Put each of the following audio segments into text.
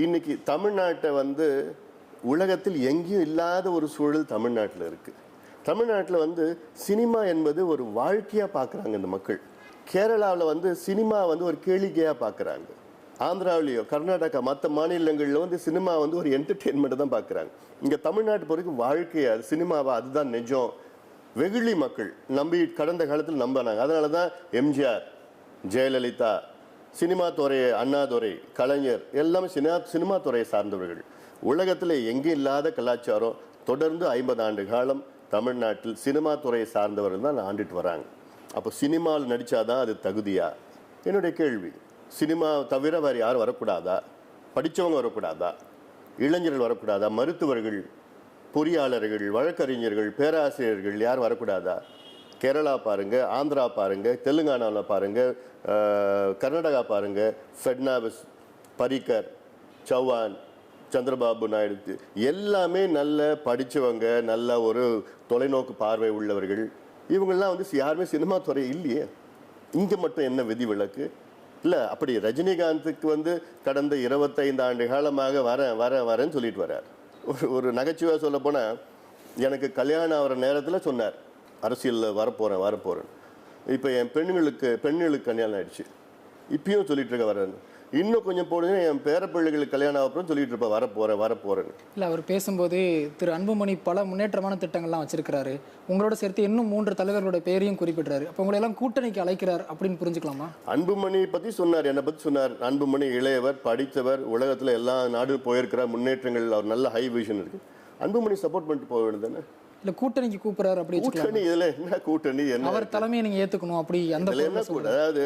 இன்னைக்கு தமிழ்நாட்டை வந்து உலகத்தில் எங்கேயும் இல்லாத ஒரு சூழல் தமிழ்நாட்டில் இருக்குது. தமிழ்நாட்டில் வந்து சினிமா என்பது ஒரு வாழ்க்கையாக பார்க்குறாங்க இந்த மக்கள். கேரளாவில் வந்து சினிமா வந்து ஒரு கேளிக்கையாக பார்க்குறாங்க. ஆந்திராவிலேயோ கர்நாடகா மற்ற மாநிலங்களில் வந்து சினிமா வந்து ஒரு என்டர்டெயின்மெண்ட்டை தான் பார்க்குறாங்க. இங்கே தமிழ்நாட்டு பொறுக்கும் வாழ்க்கையை அது சினிமாவா அதுதான் நிஜம். வெகுளி மக்கள் நம்பி கடந்த காலத்தில் நம்பினாங்க. அதனால தான் எம்ஜிஆர், ஜெயலலிதா, சினிமா துறையை அண்ணாதுரை, கலைஞர் எல்லாமே சினிமா துறையை சார்ந்தவர்கள். உலகத்தில் எங்கேயும் இல்லாத கலாச்சாரம் தொடர்ந்து 50 ஆண்டு காலம் தமிழ்நாட்டில் சினிமா துறையை சார்ந்தவர்கள் தான் ஆண்டுட்டு வராங்க. அப்போ சினிமாவில் நடித்தாதான் அது தகுதியா? என்னுடைய கேள்வி. சினிமா தவிர வேறு யாரும் வரக்கூடாதா? படித்தவங்க வரக்கூடாதா? இளைஞர்கள் வரக்கூடாதா? மருத்துவர்கள், பொறியாளர்கள், வழக்கறிஞர்கள், பேராசிரியர்கள் யாரும் வரக்கூடாதா? கேரளா பாருங்க, ஆந்திரா பாருங்க, தெலுங்கானாவில் பாருங்க, கர்நாடகா பாருங்க, ஃபட்னாவிஸ், பரிக்கர், சௌவான், சந்திரபாபு நாயுடு எல்லாமே நல்ல படித்தவங்க, நல்ல ஒரு தொலைநோக்கு பார்வை உள்ளவர்கள். இவங்கெல்லாம் வந்து யாருமே சினிமா துறை இல்லையே. இங்கே மட்டும் என்ன விதி விலக்கு இல்லை? அப்படி ரஜினிகாந்துக்கு வந்து கடந்த 25 ஆண்டு காலமாக வரேன்னு சொல்லிட்டு வர்றார். ஒரு நகைச்சுவையாக சொல்ல போனால், எனக்கு கல்யாணம் ஆகிற நேரத்தில் சொன்னார் அரசியலில் வரப்போகிறேன். இப்போ என் பெண்களுக்கு கல்யாணம் ஆயிடுச்சு, இப்பயும் சொல்லிட்டு இருக்க வரேன்னு. இன்னும் கொஞ்சம் போடுங்க என் பேரப்பிள்ளைகளுக்கு கல்யாணம் ஆகப்போன்னு சொல்லிட்டு இருப்பேன் வரப்போறேன்னு. இல்லை, அவர் பேசும்போது திரு அன்புமணி பல முன்னேற்றமான திட்டங்கள்லாம் வச்சிருக்கிறாரு, உங்களோட சேர்த்து இன்னும் 3 தலைவர்களோட பேரையும் குறிப்பிடுறாரு. அப்போ உங்களை எல்லாம் கூட்டணிக்கு அழைக்கிறார் அப்படின்னு புரிஞ்சுக்கலாமா? அன்புமணி பற்றி சொன்னார், என்னை பற்றி சொன்னார். அன்புமணி இளையவர், படித்தவர், உலகத்தில் எல்லா நாடும் போயிருக்கிறார், முன்னேற்றங்கள், அவர் நல்ல ஹை விஷன் இருக்கு. அன்புமணி சப்போர்ட் பண்ணிட்டு போக வேண்டியது தானே? இல்லை, கூட்டணிக்கு கூப்பிடுறாரு அப்படி? கூட்டணி இதில் என்ன கூட்டணி? என்ன அவர் தலைமையை நீங்கள் ஏற்றுக்கணும் அப்படி அந்த என்ன கூட? அதாவது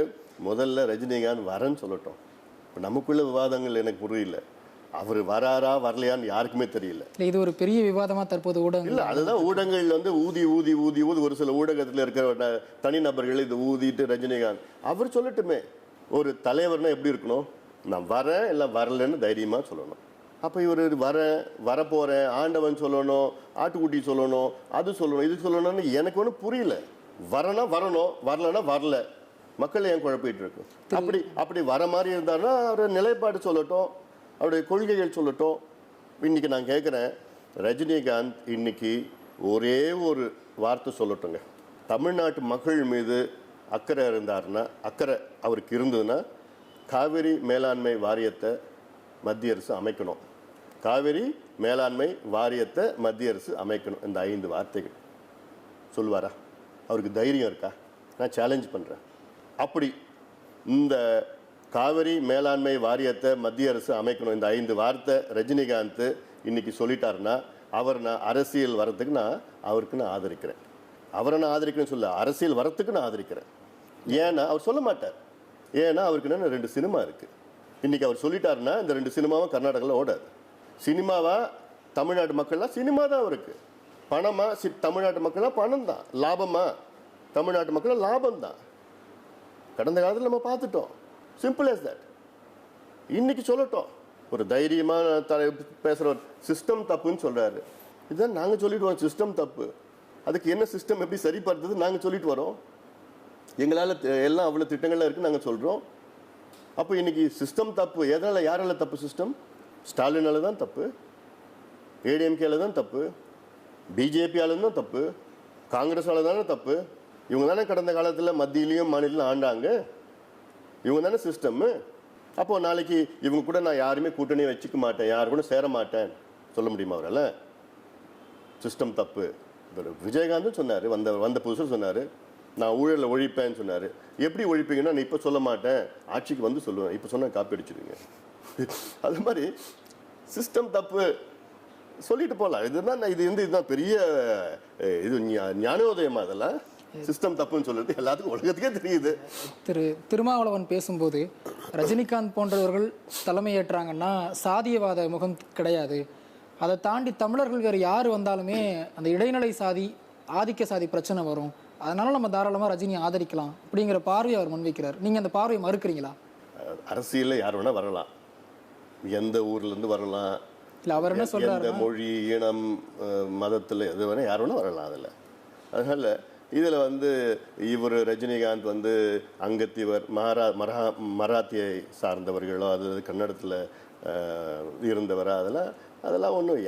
முதல்ல ரஜினிகாந்த் வரேன்னு சொல்லட்டும். இப்போ நமக்குள்ள விவாதங்கள் எனக்கு புரியல. அவர் வராரா வரலையான்னு யாருக்குமே தெரியல. இது ஒரு பெரிய விவாதமாக தற்போது ஊடகங்கள் இல்லை, அதுதான் ஊடகங்கள் வந்து ஊதி ஒரு சில ஊடகத்தில் இருக்கிற தனிநபர்கள் இது ஊதிட்டு ரஜினிகாந்த் அவர் சொல்லட்டுமே. ஒரு தலைவர்னா எப்படி இருக்கணும்? நான் வரேன் இல்லை வரலன்னு தைரியமாக சொல்லணும். அப்போ இவர் வரப்போகிறேன் ஆண்டவன் சொல்லணும், ஆட்டுக்குட்டி சொல்லணும், அது சொல்லணும், இது சொல்லணும்னு எனக்கு ஒன்றும் புரியல. வரணும், வரலன்னா வரல. மக்கள் ஏன் குழப்பிட்டு இருக்கு? அப்படி வர மாதிரி இருந்தாருன்னா அவர் நிலைப்பாடு சொல்லட்டும், அவருடைய கொள்கைகள் சொல்லட்டும். இன்னைக்கு நான் கேட்குறேன், ரஜினிகாந்த் இன்னைக்கு ஒரே ஒரு வார்த்தை சொல்லட்டுங்க. தமிழ்நாட்டு மக்கள் மீது அக்கறை இருந்தாருன்னா, அக்கறை அவருக்கு இருந்ததுன்னா, காவிரி மேலாண்மை வாரியத்தை மத்திய அரசு அமைக்கணும். காவிரி மேலாண்மை வாரியத்தை மத்திய அரசு அமைக்கணும். இந்த 5 வார்த்தைகள் சொல்லுவாரா? அவருக்கு தைரியம் இருக்கா? நான் சேலஞ்ச் பண்ணுறேன். அப்படி இந்த காவிரி மேலாண்மை வாரியத்தை மத்திய அரசு அமைக்கணும், இந்த 5 வார்த்தை ரஜினிகாந்த் இன்னைக்கு சொல்லிட்டாருன்னா, நான் அரசியல் வரத்துக்கு அவருக்கு நான் ஆதரிக்கிறேன். அவரை நான் ஆதரிக்கிறேன்னு சொல்ல, அரசியல் வரத்துக்கு நான் ஆதரிக்கிறேன். ஏன்னா அவர் சொல்ல மாட்டார். ஏன்னா அவருக்கு என்ன 2 சினிமா இருக்குது. இன்னைக்கு அவர் சொல்லிட்டாருன்னா இந்த 2 சினிமாவும் கர்நாடகாவில் ஓடாது. சினிமாவா தமிழ்நாட்டு மக்கள்லாம் சினிமா தான் அவருக்கு. பணமா தமிழ்நாட்டு மக்கள்லாம் பணம் தான். லாபமா தமிழ்நாட்டு மக்கள் லாபம் தான். கடந்த காலத்தில் நம்ம பார்த்துட்டோம். Simple as that. இன்னைக்கு சொல்லட்டும். ஒரு தைரியமாக பேசுகிறவர் சிஸ்டம் தப்புன்னு சொல்கிறாரு. இதுதான் நாங்கள் சொல்லிட்டு வரோம், சிஸ்டம் தப்பு. அதுக்கு என்ன சிஸ்டம் எப்படி சரிப்படுத்துறது நாங்கள் சொல்லிட்டு வரோம். எங்களால் எல்லாம் அவ்வளோ திட்டங்கள்லாம் இருக்குன்னு நாங்கள் சொல்கிறோம். அப்போ இன்னைக்கு சிஸ்டம் தப்பு. எதனால் யாரால தப்பு? சிஸ்டம் ஸ்டாலினால தான் தப்பு, ஏடிஎம்கேல தான் தப்பு, பிஜேபியால தான் தப்பு, காங்கிரஸால தானே தப்பு. இவங்க தானே கடந்த காலத்தில் மத்தியிலையும் மாநிலத்திலும் ஆண்டாங்க. இவங்க தானே சிஸ்டம்மு. அப்போது நாளைக்கு இவங்க கூட நான் யாருமே கூட்டணி வச்சுக்க மாட்டேன், யாரு கூட சேர மாட்டேன் சொல்ல முடியுமா அவரால்? சிஸ்டம் தப்பு. விஜயகாந்தும் சொன்னார், வந்த புதுசில் சொன்னார், நான் ஊழலில் ஒழிப்பேன்னு சொன்னார். எப்படி ஒழிப்பீங்கன்னா, நான் இப்போ சொல்ல மாட்டேன், ஆட்சிக்கு வந்து சொல்லுவேன், இப்போ சொன்னால் காப்பி அடிச்சிடுவீங்க. அது மாதிரி சிஸ்டம் தப்பு சொல்லிட்டு போகலாம். இதுதான் பெரிய இது ஞானோதயமா? அதெல்லாம் சிஸ்டம் தப்புன்னு சொல்றது எல்லாத்துக்கும் உலகத்துக்கே தெரியுது. திருமாவளவன் பேசும்போது ரஜினிகாந்த் போன்றவர்கள் தலைமையேற்றாங்கன்னா சாதியவாத முகம் கிடையாது, அதை தாண்டி தமிழர்கள் வேறு யார் வந்தாலுமே அந்த இடைநிலை சாதி ஆதிக்க சாதி பிரச்சனை வரும், அதனால நம்ம தாராளமாக ரஜினியை ஆதரிக்கலாம் அப்படிங்கிற பார்வையை அவர் முன்வைக்கிறார். நீங்கள் அந்த பார்வையை மறுக்கிறீங்களா? அரசியலில் யார் வேணா வரலாம், எந்த ஊர்லேருந்து வரலாம், இல்லை அவர் என்ன சொல்றாரு, எந்த மொழி இனம் மதத்தில் எது வேணா யார் வேணா வரலாம். அதனால் இதில் வந்து இவர் ரஜினிகாந்த் வந்து அங்கத்திவர் மராத்தியை சார்ந்தவர்களோ, அது கன்னடத்தில் இருந்தவரா, அதெல்லாம் அதெல்லாம் ஒன்றும்